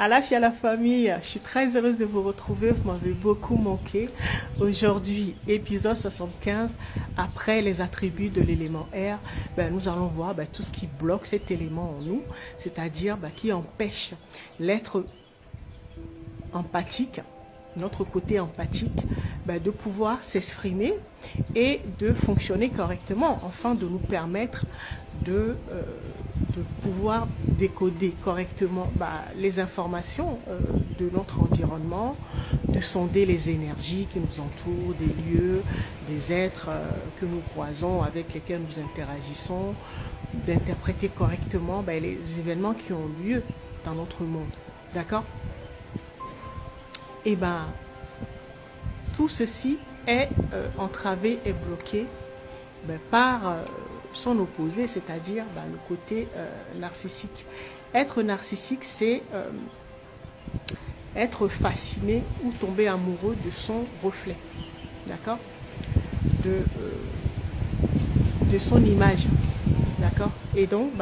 À la fille, à la famille, je suis très heureuse de vous retrouver. Vous m'avez beaucoup manqué. Aujourd'hui, épisode 75, après les attributs de l'élément R, nous allons voir tout ce qui bloque cet élément en nous, c'est-à-dire qui empêche l'être empathique, notre côté empathique, de pouvoir s'exprimer et de fonctionner correctement, afin de nous permettre de pouvoir décoder correctement les informations de notre environnement, de sonder les énergies qui nous entourent, des lieux, des êtres que nous croisons, avec lesquels nous interagissons, d'interpréter correctement les événements qui ont lieu dans notre monde. D'accord? Et tout ceci est entravé et bloqué par son opposé, c'est-à-dire le côté narcissique. Être narcissique, c'est être fasciné ou tomber amoureux de son reflet, d'accord, de son image, d'accord. Et donc,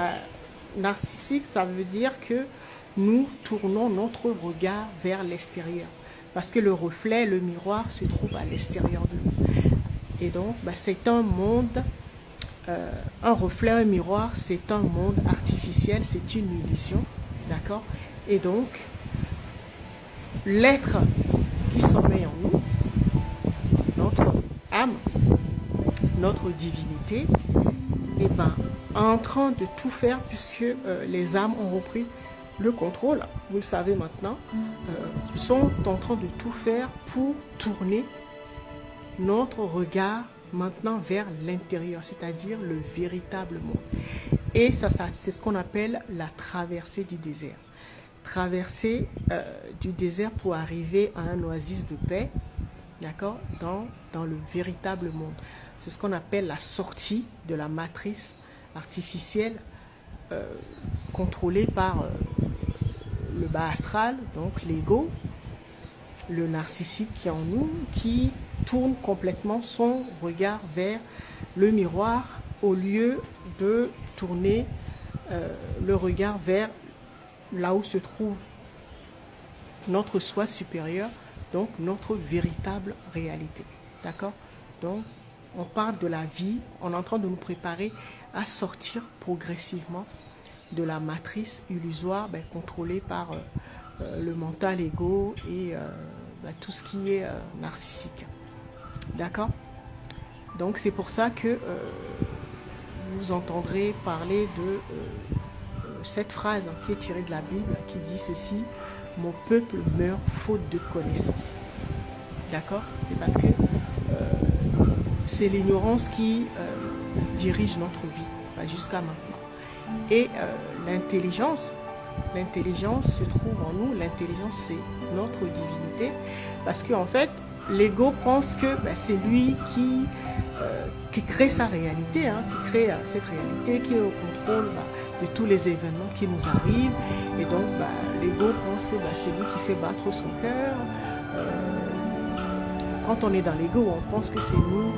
narcissique, ça veut dire que nous tournons notre regard vers l'extérieur, parce que le reflet, le miroir se trouve à l'extérieur de nous. Et donc, c'est un monde, un reflet, un miroir, c'est un monde artificiel, c'est une illusion, d'accord. Et donc, l'être qui sommeille en nous, notre âme, notre divinité, en train de tout faire, puisque les âmes ont repris le contrôle, vous le savez maintenant, sont en train de tout faire pour tourner notre regard maintenant vers l'intérieur, c'est-à-dire le véritable monde. Et ça c'est ce qu'on appelle la traversée du désert. Traversée du désert pour arriver à un oasis de paix, d'accord, dans le véritable monde. C'est ce qu'on appelle la sortie de la matrice artificielle contrôlée par le bas astral, donc l'ego, le narcissique qui est en nous, qui tourne complètement son regard vers le miroir au lieu de tourner le regard vers là où se trouve notre soi supérieur, donc notre véritable réalité. D'accord? Donc, on parle de la vie, on est en train de nous préparer à sortir progressivement de la matrice illusoire contrôlée par le mental égo et tout ce qui est narcissique. D'accord? Donc c'est pour ça que vous entendrez parler de cette phrase qui est tirée de la Bible qui dit ceci: mon peuple meurt faute de connaissance. D'accord? C'est parce que c'est l'ignorance qui dirige notre vie jusqu'à maintenant. Et l'intelligence se trouve en nous. L'intelligence, c'est notre divinité, parce qu'en fait l'ego pense que c'est lui qui crée sa réalité, qui crée cette réalité, qui est au contrôle de tous les événements qui nous arrivent. Et donc l'ego pense que c'est lui qui fait battre son cœur. Quand on est dans l'ego, on pense que c'est nous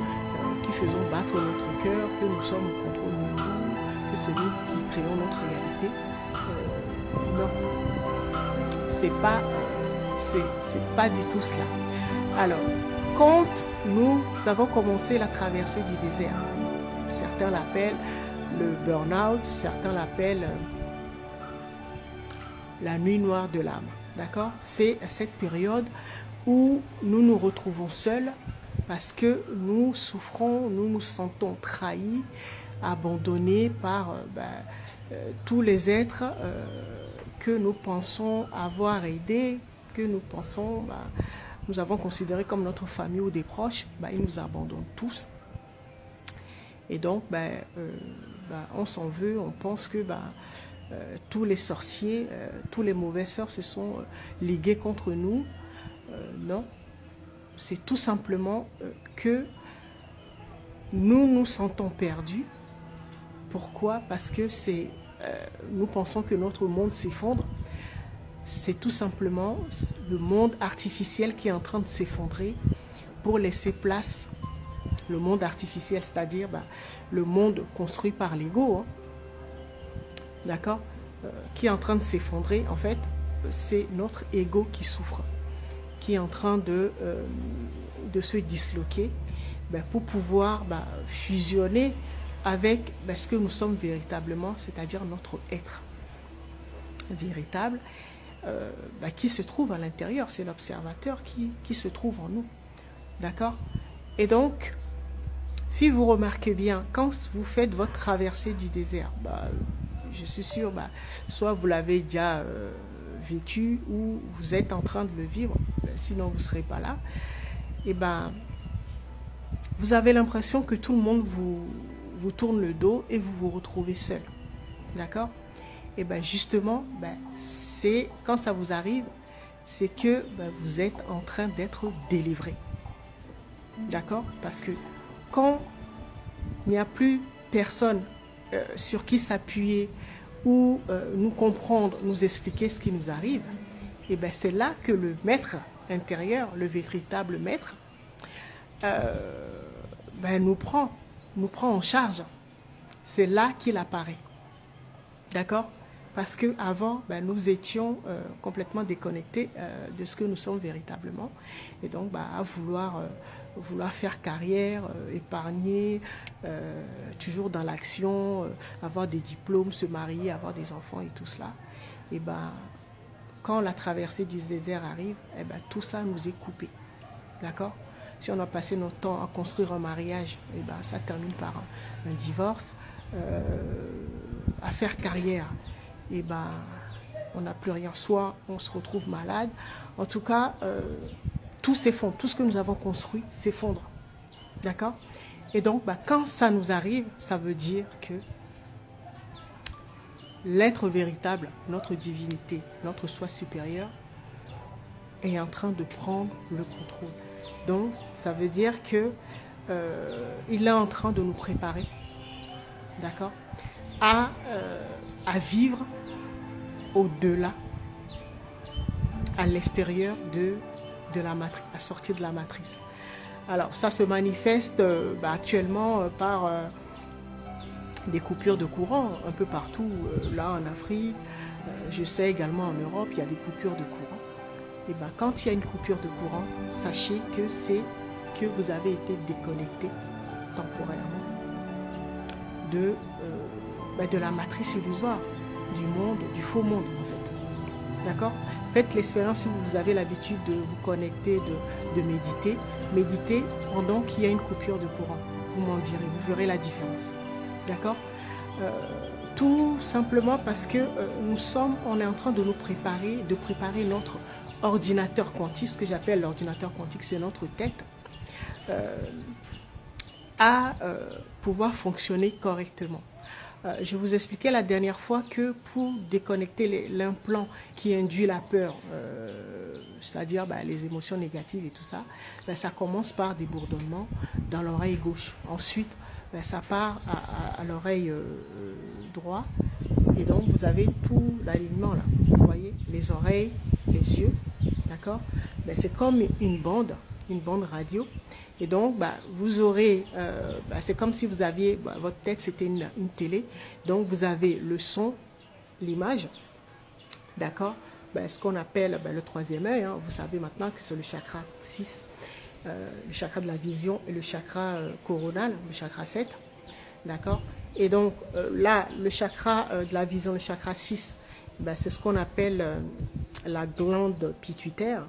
qui faisons battre notre cœur, que nous sommes au contrôle de tout, que c'est nous qui créons notre réalité. Non, c'est pas du tout cela. Alors, quand nous avons commencé la traversée du désert, certains l'appellent le burn-out, certains l'appellent la nuit noire de l'âme. D'accord? C'est cette période où nous nous retrouvons seuls parce que nous souffrons, nous nous sentons trahis, abandonnés par tous les êtres que nous pensons avoir aidés, que nous pensons, nous avons considérés comme notre famille ou des proches. Ils nous abandonnent tous. Et donc, on s'en veut, on pense que tous les sorciers, tous les mauvais sorts se sont ligués contre nous. Non, c'est tout simplement que nous nous sentons perdus. Pourquoi? Parce que nous pensons que notre monde s'effondre. C'est tout simplement le monde artificiel qui est en train de s'effondrer pour laisser place, le monde artificiel, c'est-à-dire le monde construit par l'ego, d'accord, qui est en train de s'effondrer. En fait, c'est notre ego qui souffre, qui est en train de se disloquer pour pouvoir fusionner avec ce que nous sommes véritablement, c'est-à-dire notre être véritable qui se trouve à l'intérieur. C'est l'observateur qui se trouve en nous. D'accord? Et donc, si vous remarquez bien, quand vous faites votre traversée du désert, je suis sûr, soit vous l'avez déjà vécu ou vous êtes en train de le vivre, sinon vous ne serez pas là, et vous avez l'impression que tout le monde vous tourne le dos et vous vous retrouvez seul. D'accord? Et justement, c'est quand ça vous arrive, c'est que vous êtes en train d'être délivré. D'accord? Parce que quand il n'y a plus personne sur qui s'appuyer ou nous comprendre, nous expliquer ce qui nous arrive, et c'est là que le maître intérieur, le véritable maître, nous prend en charge. C'est là qu'il apparaît. D'accord? Parce qu'avant, nous étions complètement déconnectés de ce que nous sommes véritablement. Et donc, à vouloir faire carrière, épargner, toujours dans l'action, avoir des diplômes, se marier, avoir des enfants et tout cela. Et quand la traversée du désert arrive, tout ça nous est coupé. D'accord? Si on a passé notre temps à construire un mariage, ça termine par un divorce. À faire carrière, on n'a plus rien. Soit on se retrouve malade. En tout cas, tout s'effondre. Tout ce que nous avons construit s'effondre. D'accord? Et donc, quand ça nous arrive, ça veut dire que l'être véritable, notre divinité, notre soi supérieur, est en train de prendre le contrôle. Donc, ça veut dire que il est en train de nous préparer, d'accord, à vivre au-delà, à l'extérieur de la matrice, à sortir de la matrice. Alors, ça se manifeste actuellement par des coupures de courant un peu partout, là en Afrique, je sais également en Europe, il y a des coupures de courant. Et quand il y a une coupure de courant, sachez que c'est que vous avez été déconnecté temporairement de la matrice illusoire, du monde, du faux monde en fait. D'accord? Faites l'expérience si vous avez l'habitude de vous connecter, de méditer. Méditez pendant qu'il y a une coupure de courant. Vous m'en direz, vous verrez la différence. D'accord? Tout simplement parce que on est en train de nous préparer, de préparer notre ordinateur quantique, ce que j'appelle l'ordinateur quantique, c'est notre tête, à pouvoir fonctionner correctement. Je vous expliquais la dernière fois que pour déconnecter l'implant qui induit la peur, c'est-à-dire les émotions négatives et tout ça, ça commence par des bourdonnements dans l'oreille gauche. Ensuite, ça part à l'oreille droite. Et donc, vous avez tout l'alignement là. Vous voyez, les oreilles, les yeux, d'accord? C'est comme une bande radio. Et donc, vous aurez, c'est comme si vous aviez, votre tête, c'était une télé. Donc, vous avez le son, l'image, d'accord? Ce qu'on appelle le troisième œil. Hein. Vous savez maintenant que c'est le chakra 6, le chakra de la vision et le chakra coronal, le chakra 7, d'accord? Et donc, là, le chakra de la vision, le chakra 6, c'est ce qu'on appelle la glande pituitaire,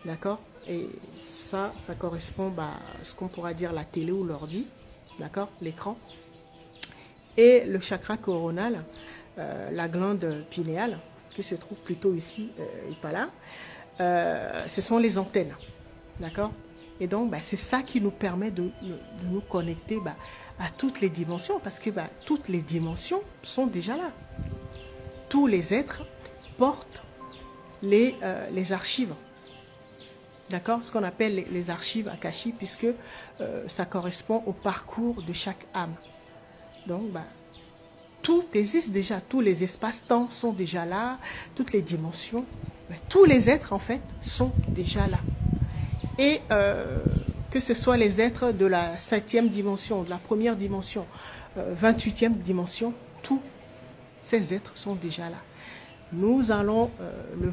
d'accord? Et ça correspond à ce qu'on pourra dire la télé ou l'ordi, d'accord, l'écran. Et le chakra coronal, la glande pinéale, qui se trouve plutôt ici et pas là, ce sont les antennes, d'accord. Et donc, c'est ça qui nous permet de nous connecter à toutes les dimensions, parce que toutes les dimensions sont déjà là. Tous les êtres portent les archives. D'accord? Ce qu'on appelle les archives akashiques, puisque ça correspond au parcours de chaque âme. Donc, tout existe déjà, tous les espaces-temps sont déjà là, toutes les dimensions, tous les êtres en fait sont déjà là. Et que ce soit les êtres de la 7e dimension, de la première dimension, 28e dimension, tous ces êtres sont déjà là. Nous allons le